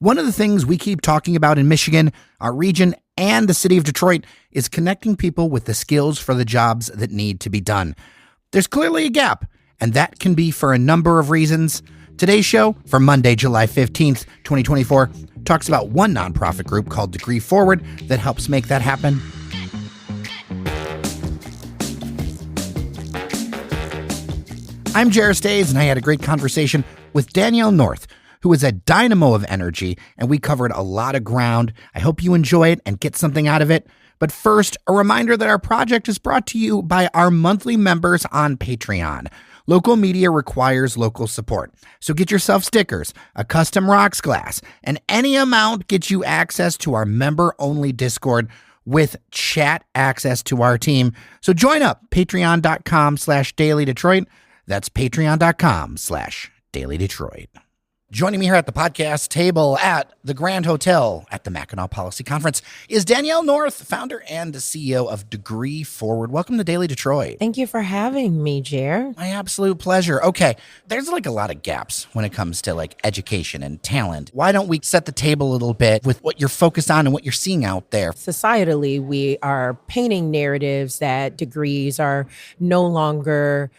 One of the things we keep talking about in Michigan, our region, and the city of Detroit is connecting people with the skills for the jobs that need to be done. There's clearly a gap, and that can be for a number of reasons. Today's show, for Monday, July 15th, 2024, talks about one nonprofit group called Degree Forward that helps make that happen. I'm Jairus Days, and I had a great conversation with Danielle North, who is a dynamo of energy, and we covered a lot of ground. I hope you enjoy it and get something out of it. But first, a reminder that our project is brought to you by our monthly members on Patreon. Local media requires local support. So get yourself stickers, a custom rocks glass, and any amount gets you access to our member-only Discord with chat access to our team. So join up, patreon.com/dailydetroit. That's patreon.com/dailydetroit. Joining me here at the podcast table at the Grand Hotel at the Mackinac Policy Conference is Danielle North, founder and CEO of Degree Forward. Welcome to Daily Detroit. Thank you for having me, Jer. My absolute pleasure. Okay, there's a lot of gaps when it comes to education and talent. Why don't we set the table a little bit with what you're focused on and what you're seeing out there? Societally, we are painting narratives that degrees are no longer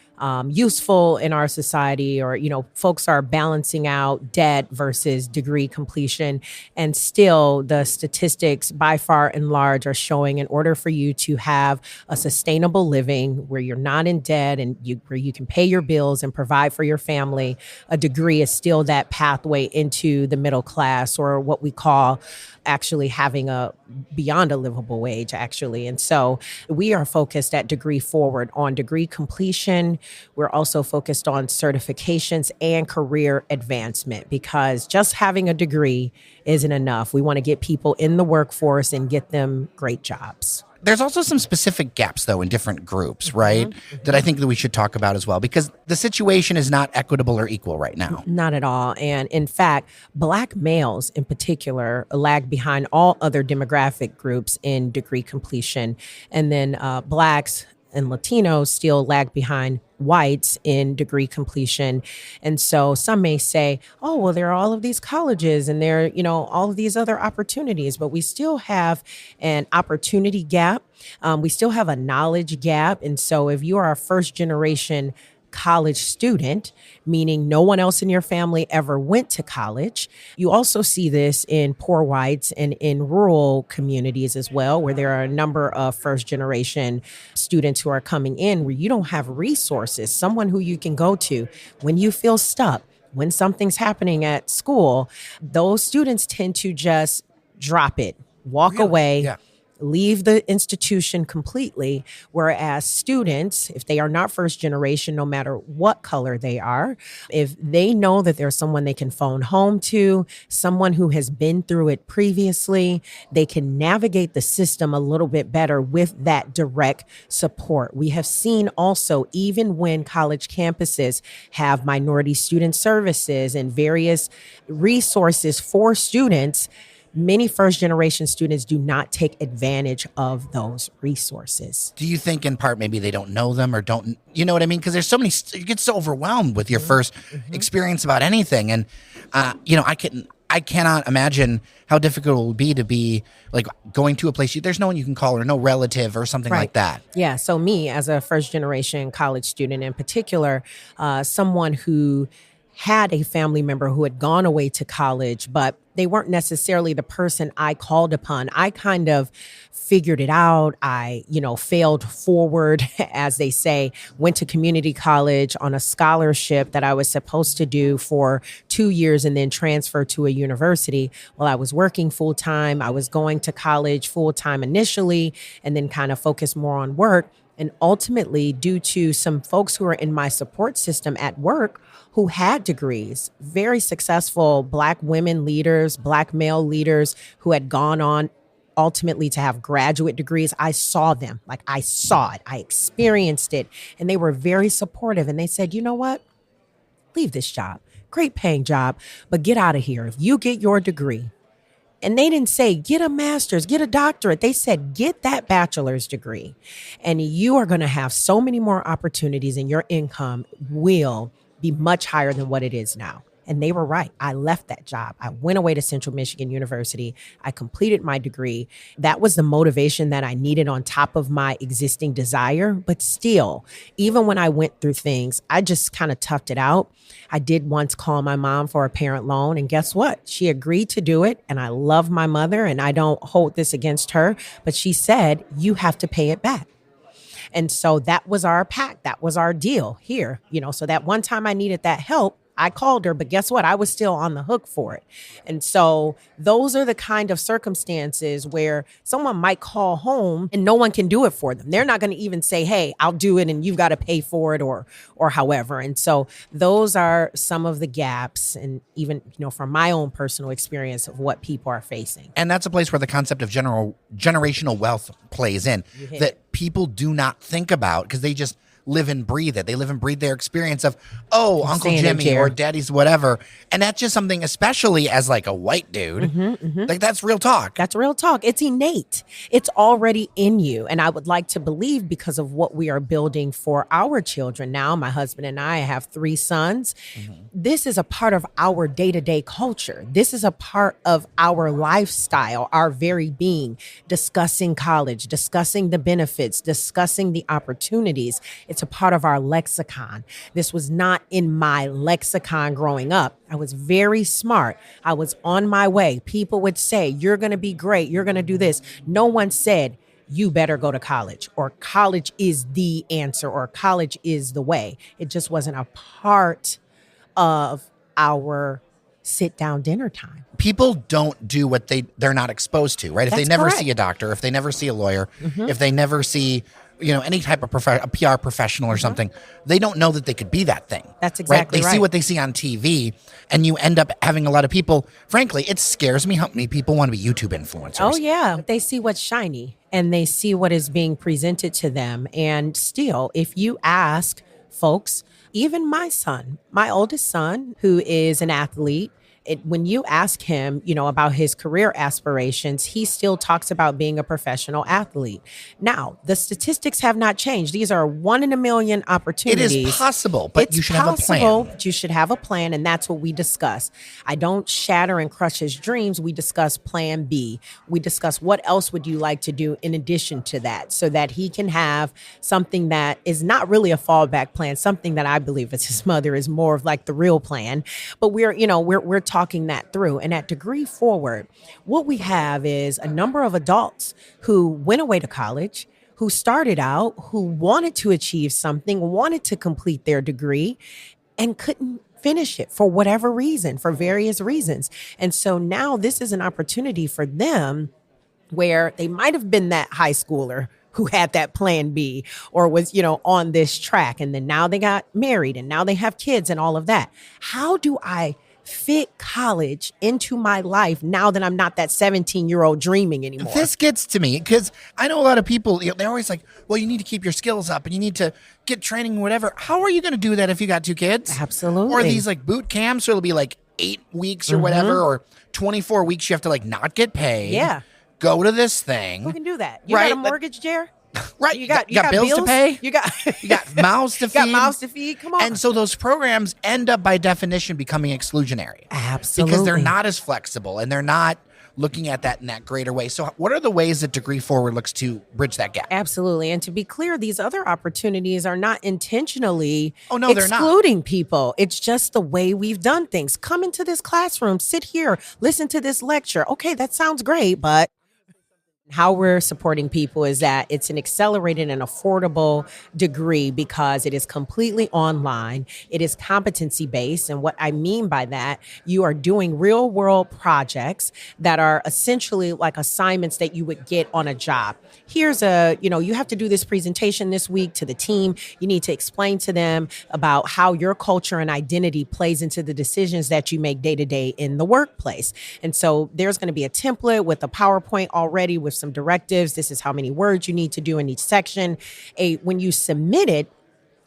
useful in our society, or, folks are balancing out debt versus degree completion. And still, the statistics by far and large are showing in order for you to have a sustainable living where you're not in debt and where you can pay your bills and provide for your family, a degree is still that pathway into the middle class, or what we call actually having a beyond a livable wage, actually. And so we are focused at Degree Forward on degree completion. We're also focused on certifications and career advancement, because just having a degree isn't enough. We want to get people in the workforce and get them great jobs. There's also some specific gaps, though, in different groups, right? Mm-hmm. That I think that we should talk about as well, because the situation is not equitable or equal right now. Not at all. And in fact, Black males in particular lag behind all other demographic groups in degree completion. And then Blacks and Latinos still lag behind whites in degree completion. And so some may say, oh, well, there are all of these colleges and there are, all of these other opportunities, but we still have an opportunity gap. We still have a knowledge gap. And so if you are a first generation college student, meaning no one else in your family ever went to college. You also see this in poor whites and in rural communities as well, where there are a number of first generation students who are coming in where you don't have resources, someone who you can go to when you feel stuck, when something's happening at school. Those students tend to just drop it, walk away. Yeah. Leave the institution completely, whereas students, if they are not first generation, no matter what color they are, if they know that there's someone they can phone home to, someone who has been through it previously, they can navigate the system a little bit better with that direct support. We have seen also, even when college campuses have minority student services and various resources for students, many first-generation students do not take advantage of those resources. Do you think in part maybe they don't know them or don't, you know what I mean? Because there's so many, you get so overwhelmed with your first experience about anything. And, I cannot imagine how difficult it will be to be going to a place, there's no one you can call or no relative or something like that. Yeah. So me as a first-generation college student in particular, someone who had a family member who had gone away to college, but they weren't necessarily the person I called upon. I kind of figured it out. I, failed forward, as they say, went to community college on a scholarship that I was supposed to do for 2 years and then transfer to a university. While I was working full time, I was going to college full time initially and then kind of focused more on work. And ultimately, due to some folks who are in my support system at work who had degrees, very successful Black women leaders, Black male leaders who had gone on ultimately to have graduate degrees, I saw them. I saw it. I experienced it. And they were very supportive. And they said, you know what? Leave this job. Great paying job, but get out of here. If you get your degree, and they didn't say, get a master's, get a doctorate. They said, get that bachelor's degree. And you are going to have so many more opportunities and your income will be much higher than what it is now. And they were right. I left that job. I went away to Central Michigan University. I completed my degree. That was the motivation that I needed on top of my existing desire. But still, even when I went through things, I just kind of toughed it out. I did once call my mom for a parent loan, and guess what? She agreed to do it. And I love my mother, and I don't hold this against her, but she said, you have to pay it back. And so that was our pact. That was our deal here. So that one time I needed that help, I called her, but guess what? I was still on the hook for it. And so those are the kind of circumstances where someone might call home and no one can do it for them. They're not going to even say, hey, I'll do it and you've got to pay for it or however. And so those are some of the gaps, and even, from my own personal experience of what people are facing. And that's a place where the concept of generational wealth plays in that people do not think about because they just live and breathe it. They live and breathe their experience of, Uncle Jimmy or Daddy's whatever. And that's just something, especially as like a white dude, like that's real talk. That's real talk. It's innate. It's already in you. And I would like to believe, because of what we are building for our children now, my husband and I have 3 sons. This is a part of our day-to-day culture. This is a part of our lifestyle, our very being, discussing college, discussing the benefits, discussing the opportunities. It's a part of our lexicon. This was not in my lexicon growing up. I was very smart. I was on my way. People would say, you're going to be great. You're going to do this. No one said, you better go to college, or college is the answer, or college is the way. It just wasn't a part of our sit down dinner time. People don't do what they're not exposed to, right? If That's they never correct. see a doctor, if they never see a lawyer, if they never see any type of a PR professional or something, they don't know that they could be that thing. That's exactly right. They right. see what they see on TV, and you end up having a lot of people. Frankly, it scares me how many people want to be YouTube influencers. Oh, yeah. They see what's shiny and they see what is being presented to them. And still, if you ask folks, even my son, my oldest son, who is an athlete, when you ask him, about his career aspirations, he still talks about being a professional athlete. Now, the statistics have not changed. These are 1 in a million opportunities. It is possible, but you should have a plan. But you should have a plan, and that's what we discuss. I don't shatter and crush his dreams. We discuss plan B. We discuss what else would you like to do in addition to that, so that he can have something that is not really a fallback plan, something that I believe as his mother is more of like the real plan. But we're talking that through. And at Degree Forward, what we have is a number of adults who went away to college, who started out, who wanted to achieve something, wanted to complete their degree, and couldn't finish it for whatever reason, for various reasons. And so now this is an opportunity for them where they might have been that high schooler who had that plan B or was, on this track. And then now they got married and now they have kids and all of that. How do I fit college into my life now that I'm not that 17-year-old dreaming anymore? This gets to me because I know a lot of people, they're always like, well, you need to keep your skills up and you need to get training, whatever. How are you going to do that if you got 2 kids? Absolutely. Or these like boot camps, or it'll be like 8 weeks or whatever, or 24 weeks you have to like not get paid. Yeah. Go to this thing. Who can do that? You Right, got a mortgage, Jer? Right. You got bills to pay. You got mouths to feed. got mouths to feed. Come on. And so those programs end up by definition becoming exclusionary. Absolutely. Because they're not as flexible and they're not looking at that in that greater way. So what are the ways that Degree Forward looks to bridge that gap? Absolutely. And to be clear, these other opportunities are not intentionally they're not. excluding people. It's just the way we've done things. Come into this classroom, sit here, listen to this lecture. Okay, that sounds great, but how we're supporting people is that it's an accelerated and affordable degree because it is completely online. It is competency-based. And what I mean by that, you are doing real-world projects that are essentially like assignments that you would get on a job. Here's you have to do this presentation this week to the team. You need to explain to them about how your culture and identity plays into the decisions that you make day to day in the workplace. And so there's going to be a template with a PowerPoint already with some directives. This is how many words you need to do in each section. When you submit it,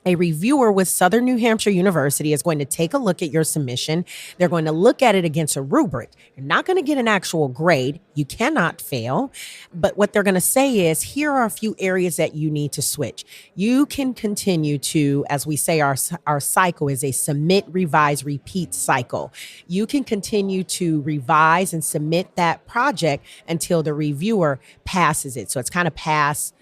A reviewer with Southern New Hampshire University is going to take a look at your submission. They're going to look at it against a rubric. You're not going to get an actual grade. You cannot fail. But what they're going to say is, here are a few areas that you need to switch. You can continue to, as we say, our cycle is a submit, revise, repeat cycle. You can continue to revise and submit that project until the reviewer passes it. So it's kind of pass.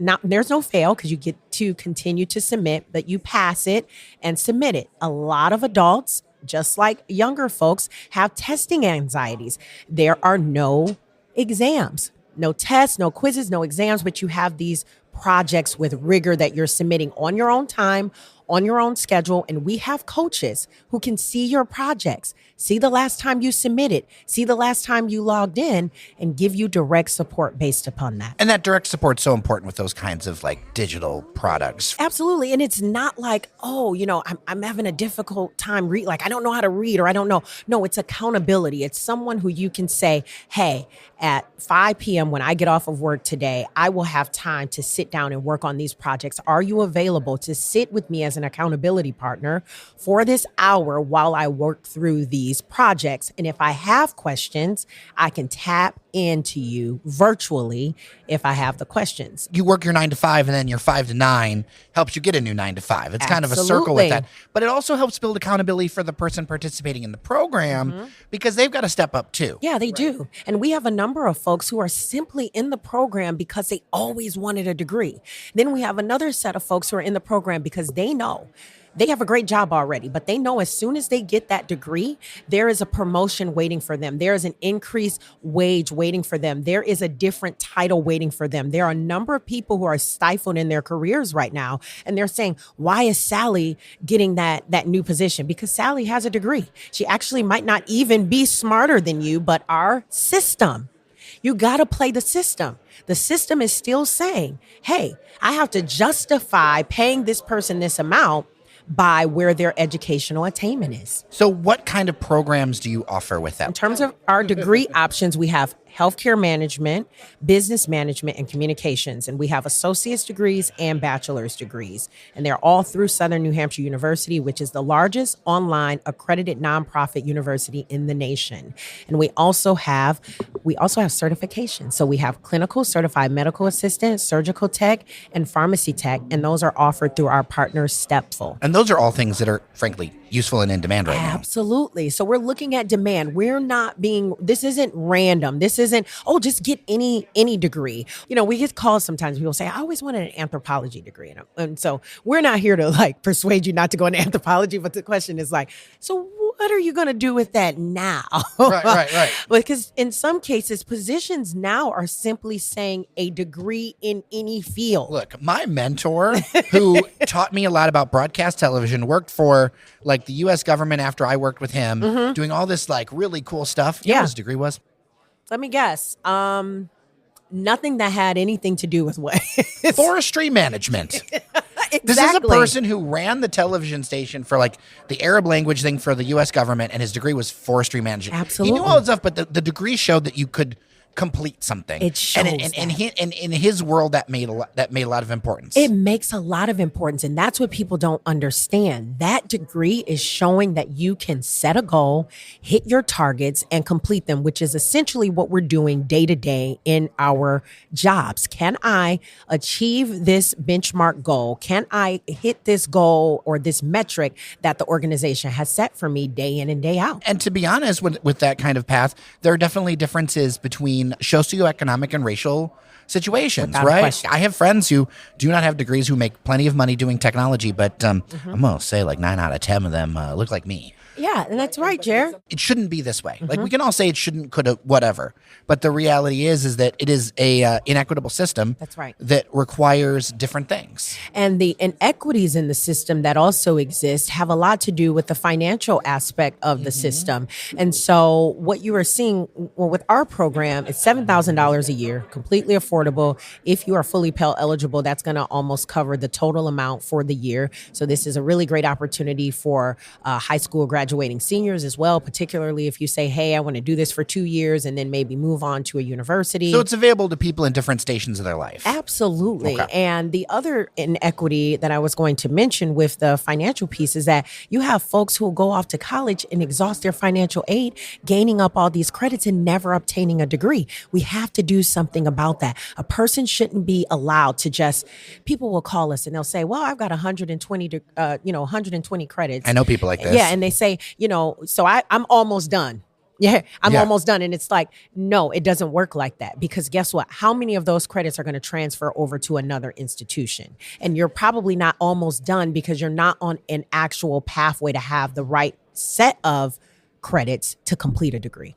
Not, there's no fail because you get to continue to submit, but you pass it and submit it. A lot of adults, just like younger folks, have testing anxieties. There are no exams, no tests, no quizzes, no exams, but you have these projects with rigor that you're submitting on your own time, on your own schedule. And we have coaches who can see your projects, see the last time you submitted, see the last time you logged in, and give you direct support based upon that. And that direct support's so important with those kinds of like digital products. Absolutely. And it's not like, oh, I'm having a difficult time like I don't know how to read, or I don't know. No, it's accountability. It's someone who you can say, hey, at 5 p.m. when I get off of work today, I will have time to sit down and work on these projects. Are you available to sit with me as an accountability partner for this hour while I work through these projects? And if I have questions, I can tap into you virtually if I have the questions. You work your 9 to 5 and then your 5 to 9 helps you get a new 9 to 5. It's kind of a circle with that. But it also helps build accountability for the person participating in the program because they've got to step up too. Yeah, they do. And we have a number of folks who are simply in the program because they always wanted a degree. Then we have another set of folks who are in the program because they know they have a great job already, but they know as soon as they get that degree, there is a promotion waiting for them. There is an increased wage waiting for them. There is a different title waiting for them. There are a number of people who are stifled in their careers right now. And they're saying, why is Sally getting that new position? Because Sally has a degree. She actually might not even be smarter than you, but our system, you got to play the system. The system is still saying, hey, I have to justify paying this person this amount by where their educational attainment is. So what kind of programs do you offer with that? In terms of our degree options, we have healthcare management, business management, and communications. And we have associate's degrees and bachelor's degrees. And they're all through Southern New Hampshire University, which is the largest online accredited nonprofit university in the nation. And we also have certifications. So we have clinical certified medical assistant, surgical tech, and pharmacy tech. And those are offered through our partner, Stepful. And those are all things that are, frankly, useful and in demand right now. Absolutely. So we're looking at demand. This isn't random. This isn't, just get any degree. We get calls sometimes. People say, I always wanted an anthropology degree. And so we're not here to persuade you not to go into anthropology. But the question is so what are you going to do with that now? Right. Because in some cases, positions now are simply saying a degree in any field. Look, my mentor who taught me a lot about broadcast television worked for the U.S. government after I worked with him, doing all this really cool stuff. You know what his degree was? Let me guess. Nothing that had anything to do with what? Forestry management. Exactly. This is a person who ran the television station for the Arab language thing for the U.S. government, and his degree was forestry management. Absolutely. He knew all that stuff, but the degree showed that you could complete something. It shows and in his world that made a lot of importance. It makes a lot of importance, and that's what people don't understand. That degree is showing that you can set a goal, hit your targets, and complete them, which is essentially what we're doing day to day in our jobs. Can I achieve this benchmark goal? Can I hit this goal or this metric that the organization has set for me day in and day out? And to be honest, with that kind of path, there are definitely differences between socioeconomic and racial situations, Without right? question. I have friends who do not have degrees who make plenty of money doing technology, but I'm going to say 9 out of 10 of them look like me. Yeah, and that's right, Jer. It shouldn't be this way. We can all say it shouldn't, could have, whatever. But the reality is that it is a inequitable system. That's right. That requires different things. And the inequities in the system that also exist have a lot to do with the financial aspect of the system. And so what you are seeing with our program It's $7,000 a year, completely affordable. If you are fully Pell eligible, that's going to almost cover the total amount for the year. So this is a really great opportunity for high school graduating seniors as well, particularly if you say, hey, I want to do this for 2 years and then maybe move on to a university. So it's available to people in different stations of their life. Absolutely. Okay. And the other inequity that I was going to mention with the financial piece is that you have folks who will go off to college and exhaust their financial aid, gaining up all these credits and never obtaining a degree. We have to do something about that. A person shouldn't be allowed to just, people will call us and they'll say, well, I've got 120 credits. I know people like this. Yeah. And they say, so I'm almost done. Yeah, I'm almost done. And it's like, no, it doesn't work like that, because guess what? How many of those credits are going to transfer over to another institution? And you're probably not almost done because you're not on an actual pathway to have the right set of credits to complete a degree.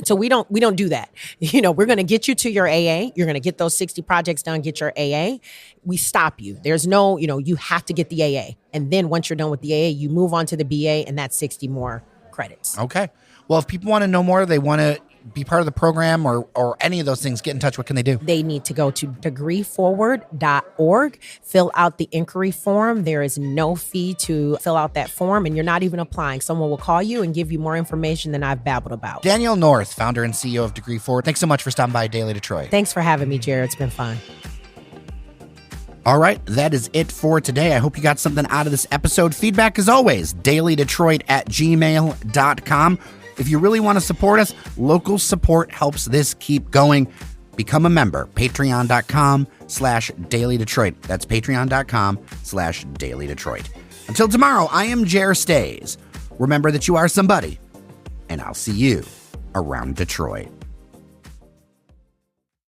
So we don't do that. We're going to get you to your AA. You're going to get those 60 projects done, get your AA. We stop you. There's no, you have to get the AA. And then once you're done with the AA, you move on to the BA, and that's 60 more credits. Okay. Well, if people want to know more, they want to be part of the program or any of those things, get in touch. What can they do? They need to go to degreeforward.org, fill out the inquiry form. There is no fee to fill out that form, and you're not even applying. Someone will call you and give you more information than I've babbled about. Danielle North, founder and CEO of Degree Forward. Thanks so much for stopping by Daily Detroit. Thanks for having me, Jared. It's been fun. All right, that is it for today. I hope you got something out of this episode. Feedback, as always, dailydetroit@gmail.com. If you really want to support us, local support helps this keep going. Become a member, patreon.com/dailydetroit. That's patreon.com/dailydetroit. Until tomorrow, I am Jer Stays. Remember that you are somebody, and I'll see you around Detroit.